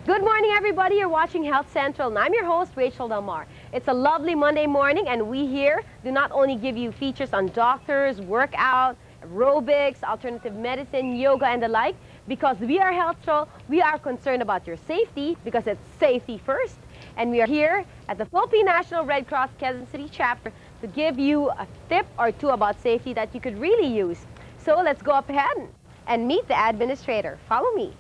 Good morning, everybody. You're watching Health Central, and I'm your host, Rachel Delmar. It's a lovely Monday morning, and we here do not only give you features on doctors, workout, aerobics, alternative medicine, yoga, and the like. Because we are Health Central, we are concerned about your safety, because it's safety first. And we are here at the Philippine National Red Cross Quezon City chapter to give you a tip or two about safety that you could really use. So let's go up ahead and meet the administrator. Follow me.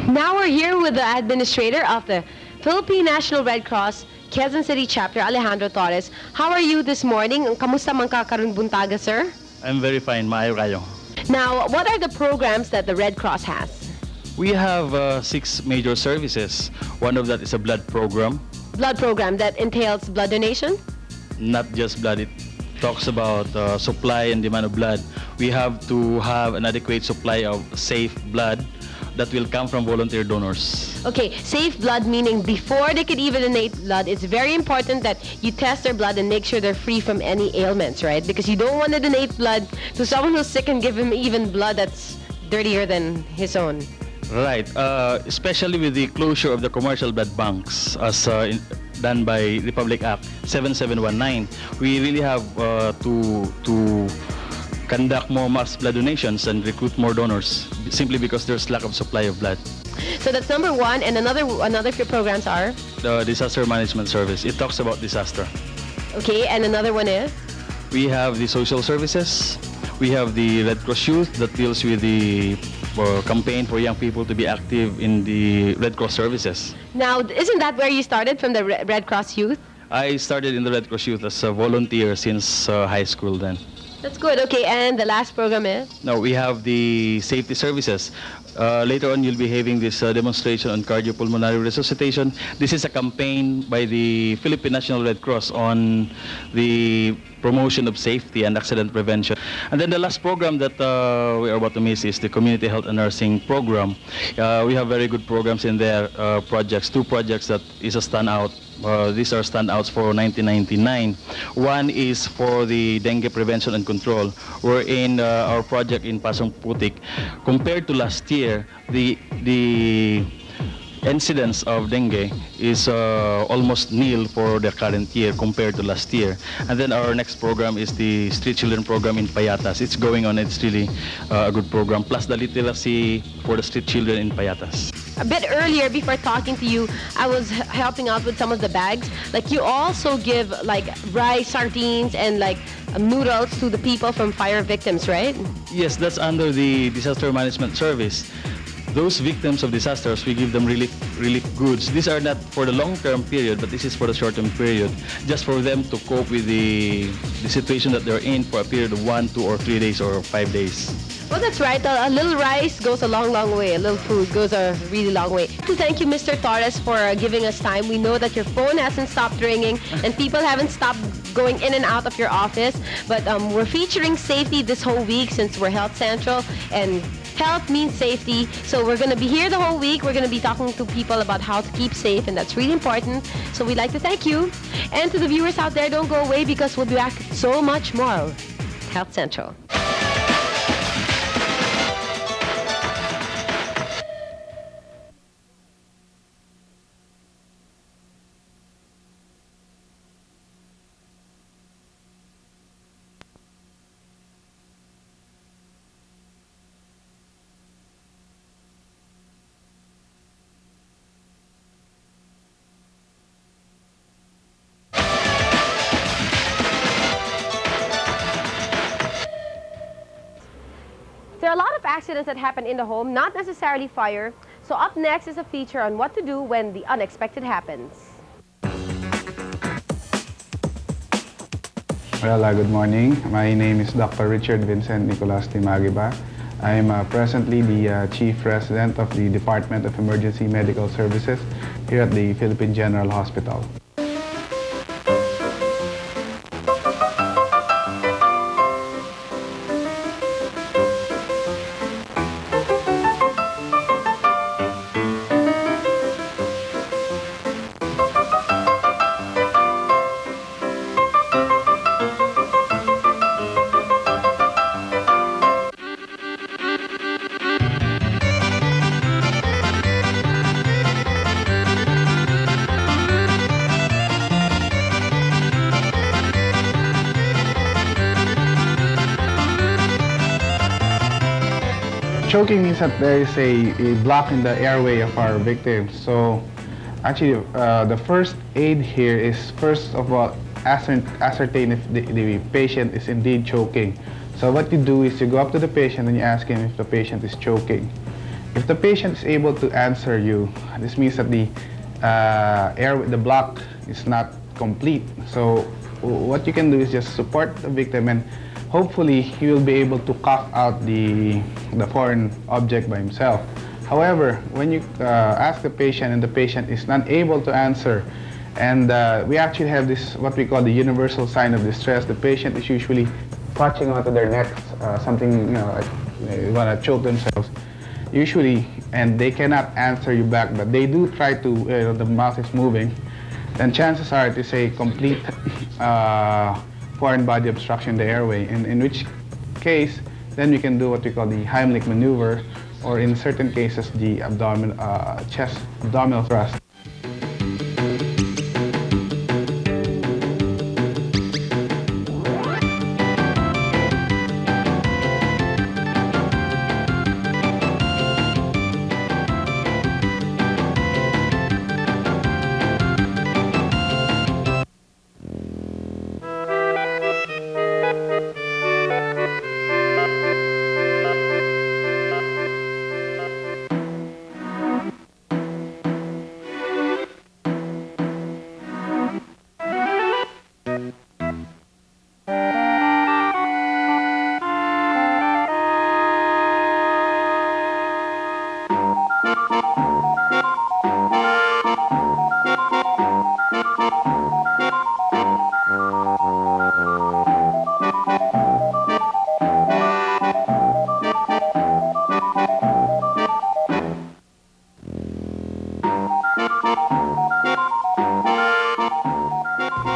Now we're here with the administrator of the Philippine National Red Cross Quezon City chapter, Alejandro Torres. How are you this morning? Kamusta man ka karong buntaga, sir? I'm very fine, maayo kayo. Now, what are the programs that the Red Cross has? We have 6 major services. One of that is a blood program. Blood program that entails blood donation? Not just blood, it talks about supply and demand of blood. We have to have an adequate supply of safe blood that will come from volunteer donors. Okay, safe blood meaning before they could even donate blood, it's very important that you test their blood and make sure they're free from any ailments, right? Because you don't want to donate blood to someone who's sick and give him even blood that's dirtier than his own. Right, especially with the closure of the commercial blood banks as done by Republic Act 7719, we really have to conduct more mass blood donations and recruit more donors simply because there's lack of supply of blood. So that's number one, and another of your programs are? The disaster management service. It talks about disaster. Okay, and another one is? We have the social services. We have the Red Cross Youth that deals with the campaign for young people to be active in the Red Cross services. Now, isn't that where you started, from the Red Cross Youth? I started in the Red Cross Youth as a volunteer since high school then. That's good. Okay, and the last program is? Now we have the safety services. Later on, you'll be having this demonstration on cardiopulmonary resuscitation. This is a campaign by the Philippine National Red Cross on the promotion of safety and accident prevention. And then the last program that we are about to miss is the community health and nursing program. We have very good programs in there, projects, 2 projects that is a standout. These are standouts for 1999. One is for the dengue prevention and control. We're in our project in Pasong Putik. Compared to last year, the incidence of dengue is almost nil for the current year compared to last year. And then our next program is the Street Children program in Payatas. It's going on. It's really a good program. Plus the literacy for the street children in Payatas. A bit earlier, before talking to you, I was helping out with some of the bags. Like, you also give like rice, sardines, and like noodles to the people from fire victims, right? Yes, that's under the disaster management service. Those victims of disasters, we give them relief goods. These are not for the long-term period, but this is for the short-term period, just for them to cope with the situation that they're in for a period of 1, 2, or 3 days or 5 days. Well, that's right. A little rice goes a long, long way. A little food goes a really long way. Thank you, Mr. Torres, for giving us time. We know that your phone hasn't stopped ringing and people haven't stopped going in and out of your office. But we're featuring safety this whole week since we're Health Central, and health means safety. So we're going to be here the whole week. We're going to be talking to people about how to keep safe, and that's really important. So we'd like to thank you. And to the viewers out there, don't go away because we'll be back so much more. Health Central. There are a lot of accidents that happen in the home, not necessarily fire. So up next is a feature on what to do when the unexpected happens. Well, good morning. My name is Dr. Richard Vincent Nicolas Timagiba. I'm presently the Chief Resident of the Department of Emergency Medical Services here at the Philippine General Hospital. Choking means that there is a block in the airway of our victim. So actually, the first aid here is first of all ascertain if the patient is indeed choking. So what you do is you go up to the patient and you ask him if the patient is choking. If the patient is able to answer you, this means that the the block is not complete. So what you can do is just support the victim, and hopefully he will be able to cough out the foreign object by himself. However, when you ask the patient and the patient is not able to answer, and we actually have this, what we call the universal sign of distress. The patient is usually clutching onto their necks, something, you know, like they want to choke themselves, usually, and they cannot answer you back, but they do try to, the mouth is moving, then chances are it is a complete foreign body obstruction in the airway, in which case, then we can do what we call the Heimlich maneuver, or in certain cases, the abdominal thrust.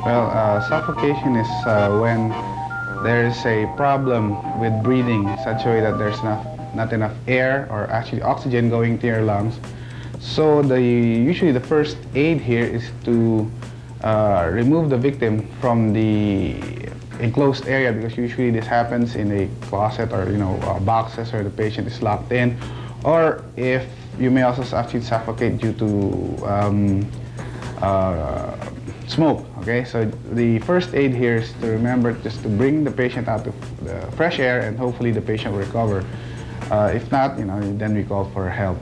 Well, suffocation is when there is a problem with breathing in such a way that there's not enough air or actually oxygen going to your lungs. So usually the first aid here is to remove the victim from the enclosed area, because usually this happens in a closet or boxes where the patient is locked in, or if you may also actually suffocate due to smoke. Okay, so the first aid here is to remember just to bring the patient out to the fresh air, and hopefully the patient will recover. If not, then we call for help.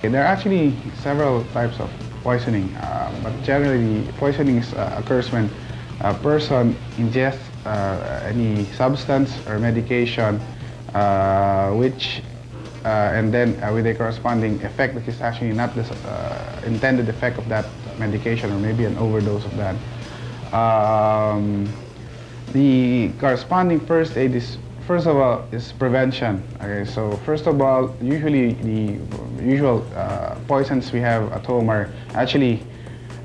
There are actually several types of poisoning, but generally poisoning occurs when a person ingests any substance or medication and then with a corresponding effect which is actually not the intended effect of that medication, or maybe an overdose of that. The corresponding first aid is, first of all, is prevention. Okay, so first of all, usually the usual poisons we have at home are actually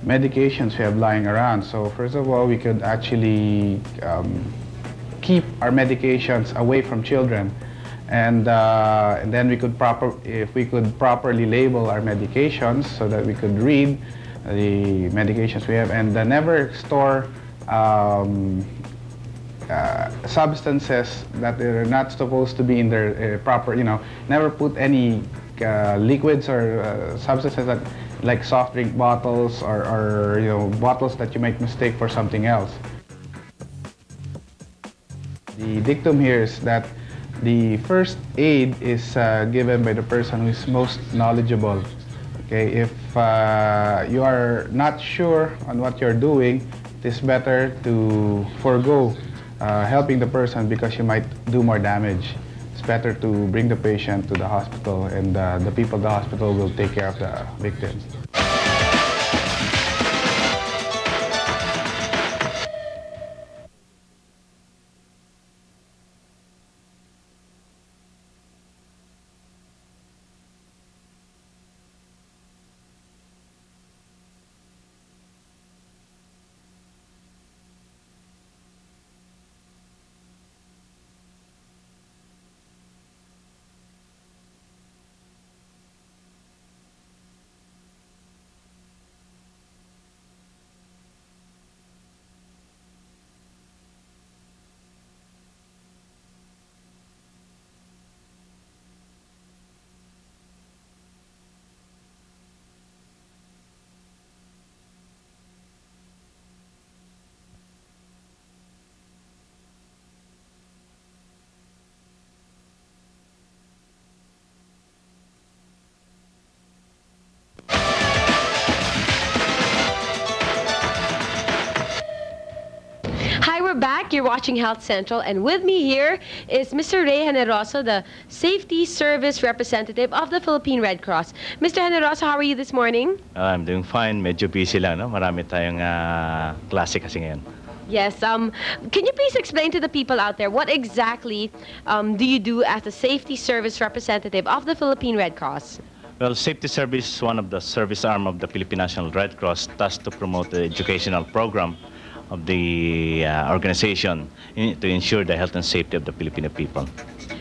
medications we have lying around. So first of all, we could actually keep our medications away from children, and then if we could properly label our medications so that we could read the medications we have, and never store substances that are not supposed to be in their proper, never put any liquids or substances that, like soft drink bottles or bottles that you might mistake for something else. The dictum here is that the first aid is given by the person who is most knowledgeable. Okay, if you are not sure on what you're doing, it is better to forego helping the person because you might do more damage. It's better to bring the patient to the hospital, and the people at the hospital will take care of the victim. Hi, we're back. You're watching Health Central, and with me here is Mr. Ray Generoso, the Safety Service Representative of the Philippine Red Cross. Mr. Generoso, how are you this morning? I'm doing fine. Medyo busy lang, no? Marami tayong klase kasi ngayon. Yes. Can you please explain to the people out there what exactly do you do as the Safety Service Representative of the Philippine Red Cross? Well, safety service is one of the service arm of the Philippine National Red Cross, tasked to promote the educational program of the organization to ensure the health and safety of the Filipino people.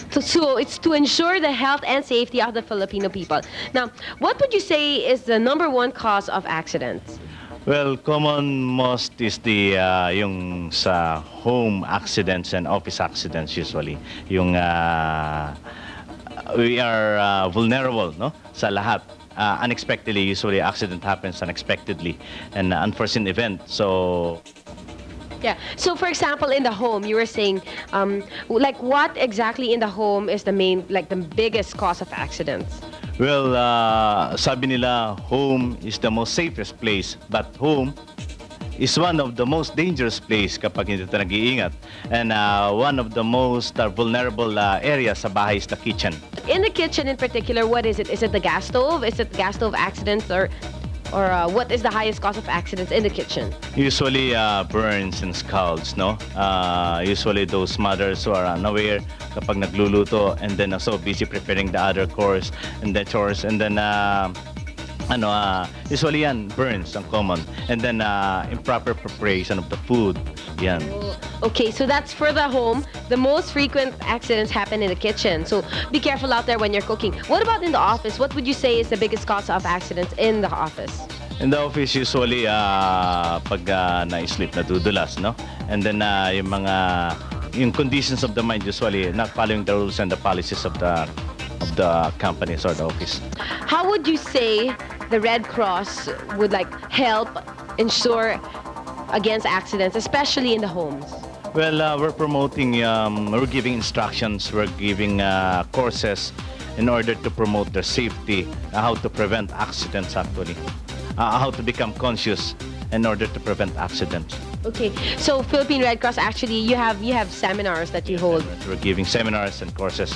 So it's to ensure the health and safety of the Filipino people. Now, what would you say is the #1 cause of accidents? Well, common most is the yung sa home accidents and office accidents usually. Yung we are vulnerable, no, sa lahat. Unexpectedly, usually accident happens unexpectedly, and unforeseen event. So. Yeah. So, for example, in the home, you were saying, like, what exactly in the home is the main, like, the biggest cause of accidents? Well, sabi nila, home is the most safest place, but home is one of the most dangerous place kapag hindi tayo nag-iingat. And one of the most vulnerable areas sa bahay is the kitchen. In the kitchen in particular, what is it? Is it the gas stove? Is it gas stove accidents, or what is the highest cause of accidents in the kitchen? Usually burns and scalds, no? Usually those mothers who are unaware kapag nagluluto and then so busy preparing the other chores and the chores, and then usually yan, burns ang common, and then improper preparation of the food, yan. Okay, so that's for the home. The most frequent accidents happen in the kitchen, so be careful out there when you're cooking. What about in the office? What would you say is the biggest cause of accidents in the office? In the office, usually pag na-sleep, nadudulas, no? And then yung conditions of the mind, usually not following the rules and the policies of the companies or the office. How would you say the Red Cross would help ensure against accidents, especially in the homes? Well, we're promoting, we're giving instructions, we're giving courses in order to promote their safety, how to prevent accidents actually, how to become conscious in order to prevent accidents. Okay, so Philippine Red Cross, actually, you have seminars that you hold. We're giving seminars and courses.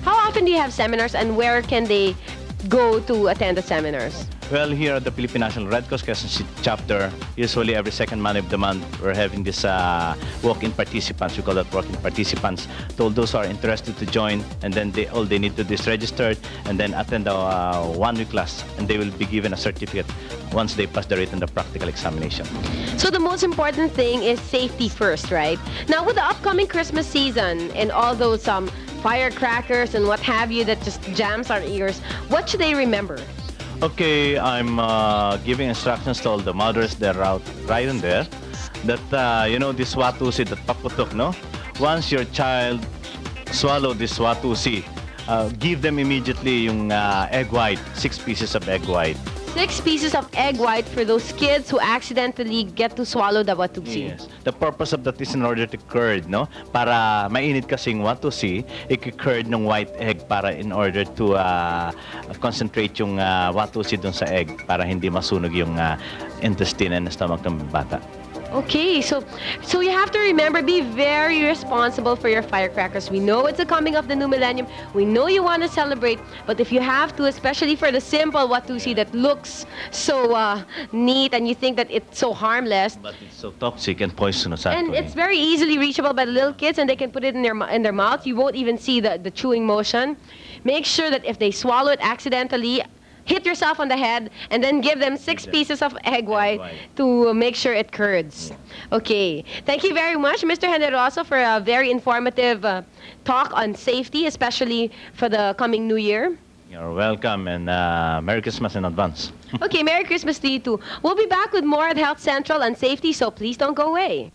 How often do you have seminars, and where can they go to attend the seminars? Well, here at the Philippine National Red Cross Quezon City chapter, usually every second Monday of the month, we're having this walk-in participants. We call that walk-in participants. To all those who are interested to join, and then all they need to do is register and then attend a one-week class, and they will be given a certificate once they pass the written and the practical examination. So the most important thing is safety first, right? Now, with the upcoming Christmas season and all those firecrackers and what have you that just jams our ears, what should they remember? Okay, I'm giving instructions to all the mothers that are out right in there that, this watusi that paputok, no? Once your child swallow this watusi, give them immediately yung egg white, 6 pieces of egg white. 6 pieces of egg white for those kids who accidentally get to swallow the watusi. Yes. The purpose of that is in order to curd, no? Para mainit kasing watusi, i-curd ng white egg para in order to concentrate yung watusi dun sa egg para hindi masunog yung intestine and stomach ng bata. Okay, so you have to remember, be very responsible for your firecrackers. We know it's the coming of the new millennium. We know you want to celebrate, but if you have to, especially for the simple watusi that looks so neat and you think that it's so harmless. But it's so toxic and poisonous And actually. it's very easily reachable by the little kids, and they can put it in their mouth. You won't even see the chewing motion. Make sure that if they swallow it accidentally, hit yourself on the head, and then give them 6 pieces of egg white to make sure it curds. Okay. Thank you very much, Mr. Generoso, for a very informative talk on safety, especially for the coming New Year. You're welcome, and Merry Christmas in advance. Okay, Merry Christmas to you too. We'll be back with more at Health Central on safety, so please don't go away.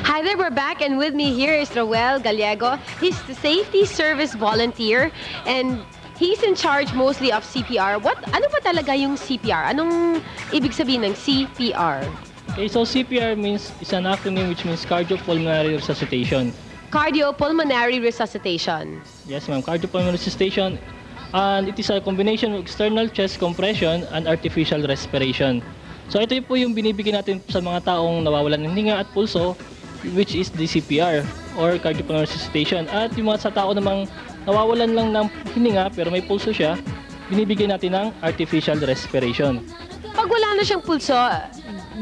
Hi there, we're back, and with me here is Roel Gallego. He's the safety service volunteer, and he's in charge mostly of CPR. Ano ba talaga yung CPR? Anong ibig sabihin ng CPR? Okay, so CPR is an acronym which means cardiopulmonary resuscitation. Cardiopulmonary resuscitation. Yes, ma'am, cardiopulmonary resuscitation, and it is a combination of external chest compression and artificial respiration. So ito po yung binibigyan natin sa mga taong nawawalan ng hinga at pulso, which is the CPR or cardiopulmonary resuscitation. At yung mga sa tao namang nawawalan lang ng hininga pero may pulso siya, binibigyan natin ng artificial respiration. Pag wala na siyang pulso,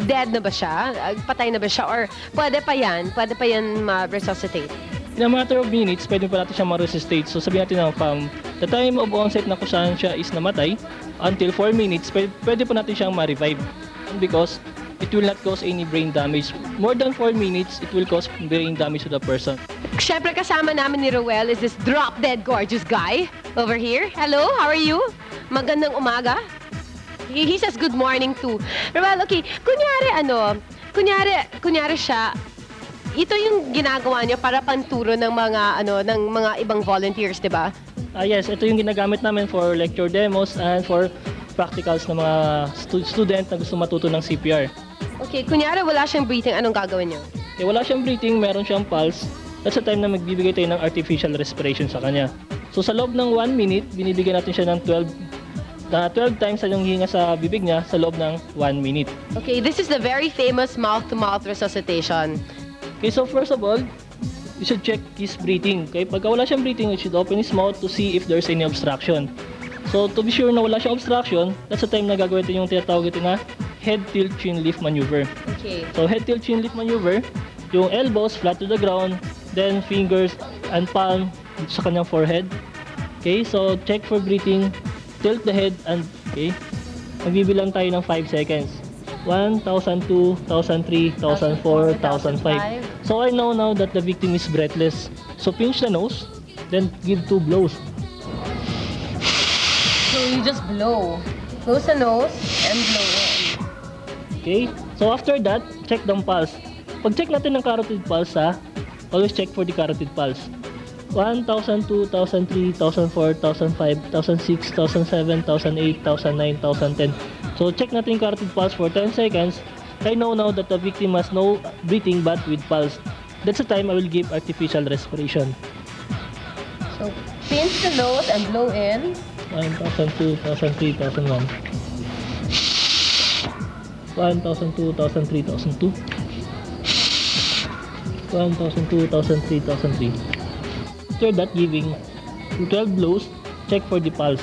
dead na ba siya? Patay na ba siya? Or pwede pa yan ma-resuscitate? In a matter of minutes, pwede pa natin siya ma-resuscitate. So sabihin natin na from the time of onset na kung saan siya is namatay until 4 minutes, pwede pa natin siyang ma-revive. Because it will not cause any brain damage. More than 4 minutes, it will cause brain damage to the person. Siyempre, kasama namin ni Roel is this drop-dead gorgeous guy over here. Hello, how are you? Magandang umaga. He says good morning too. Roel, okay, kunyari siya, ito yung ginagawa niyo para panturo ng mga ibang volunteers, di ba? Yes, ito yung ginagamit namin for lecture demos and for practicals ng mga student na gusto matuto ng CPR. Okay, kunyari wala siyang breathing, anong gagawin niyo? Okay, wala siyang breathing, meron siyang pulse. That's the time na magbibigay tayo ng artificial respiration sa kanya. So sa loob ng 1 minute, binibigyan natin siya ng 12 times yung hinga sa bibig niya sa loob ng 1 minute. Okay, this is the very famous mouth-to-mouth resuscitation. Okay, so first of all, you should check his breathing. Okay, pagka wala siyang breathing, you should open his mouth to see if there's any obstruction. So to be sure na wala siyang obstruction, that's the time na gagawin ito yung tinatawag ito na head tilt chin lift maneuver. Okay. So head tilt chin lift maneuver, yung elbows flat to the ground, then fingers and palm sa kanyang forehead. Okay, so check for breathing, tilt the head, and okay, magbibilang tayo ng 5 seconds. 1, 1,002, 1,003, 1,004, 1,005. So I know now that the victim is breathless. So pinch the nose, then give 2 blows. So you just blow. Close the nose and blow in. Okay? So after that, check the pulse. Pag check natin ng carotid pulse, always check for the carotid pulse. 1, 1,002, 1,003, 1,004, 1,005, 1,006, 1,007, 1,008, 1,009, 1,010. So check natin yung carotid pulse for 10 seconds. I know now that the victim has no breathing but with pulse. That's the time I will give artificial respiration. So pinch the nose and blow in. 1,002, 1,003, 1,001. 1,002, 1,003, 1,002. 1,002, 1,003, 1,003. After that, giving 12 blows, check for the pulse.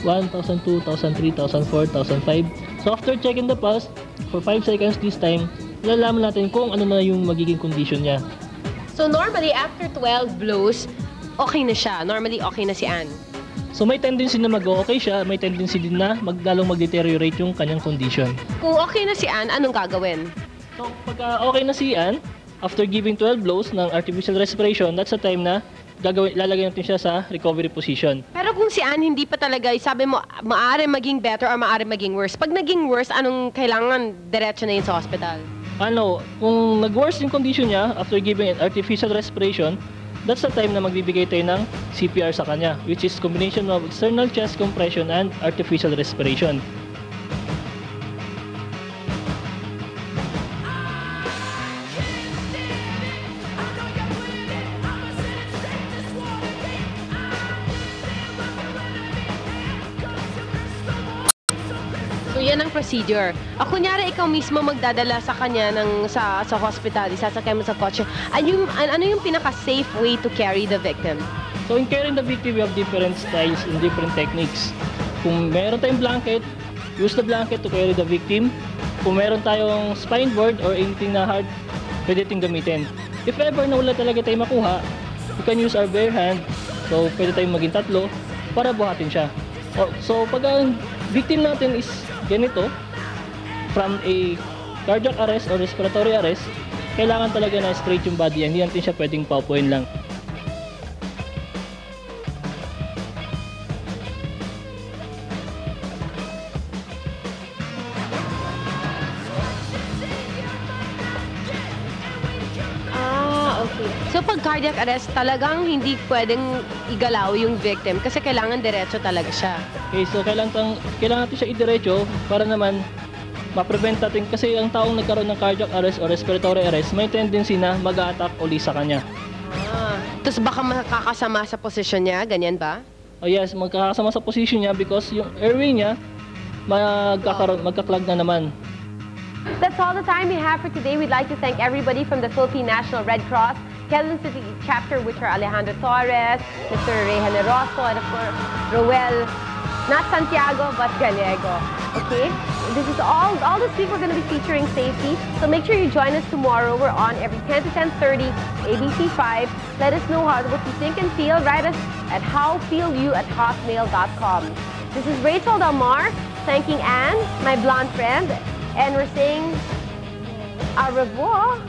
1,002, 1,003, 1,004, 1,005. So after checking the pulse, for 5 seconds this time, lalaman natin kung ano na yung magiging condition niya. So normally, after 12 blows, okay na siya. Normally, okay na si Anne. So may tendency na mag-okay siya, may tendency din na lalong mag-deteriorate yung kanyang condition. Kung okay na si Ann, anong gagawin? So pagka okay na si Ann, after giving 12 blows ng artificial respiration, that's the time na lalagay natin siya sa recovery position. Pero kung si Ann hindi pa talaga, sabi mo, maaari maging better or maaari maging worse. Pag naging worse, anong kailangan diretso na yun sa hospital? Kung nag-worse yung condition niya after giving artificial respiration, that's the time na magbibigay tayo ng CPR sa kanya, which is combination of external chest compression and artificial respiration. So yan ang procedure. Kunyari ikaw mismo magdadala sa kanya sa hospital, isasakay mo sa kotse. Ano yung pinaka-safe way to carry the victim? So in carrying the victim, we have different styles and different techniques. Kung meron tayong blanket, use the blanket to carry the victim. Kung meron tayong spine board or anything na hard, pwede tayong gamitin. If ever na wala talaga tayong makuha, we can use our bare hand. So pwede tayong maging tatlo para buhatin siya. So pag ang victim natin is ganito, from a cardiac arrest or respiratory arrest, kailangan talaga na straight yung body, hindi natin siya pwedeng paupuin lang. Okay. So pag cardiac arrest, talagang hindi pwedeng igalaw yung victim kasi kailangan diretso talaga siya. Okay, so kailangan natin siya idiretso para naman ma-prevent natin kasi ang taong nagkaroon ng cardiac arrest or respiratory arrest may tendency na mag-a-attack uli sa kanya. Tapos baka makakasama sa posisyon niya, ganyan ba? Oh yes, magkakasama sa position niya because yung airway niya magkaklag na naman. That's all the time we have for today. We'd like to thank everybody from the Philippine National Red Cross, Quezon City chapter, which are Alejandro Torres, Mr. Ray Generoso, and of course, Roel, not Santiago, but Gallego. Okay? This is all this week we're going to be featuring safety. So make sure you join us tomorrow. We're on every 10 to 10:30, ABC 5. Let us know what you think and feel. Write us at howfeelyou@hotmail.com. This is Rachel Delmar, thanking Anne, my blonde friend, and we're saying au revoir.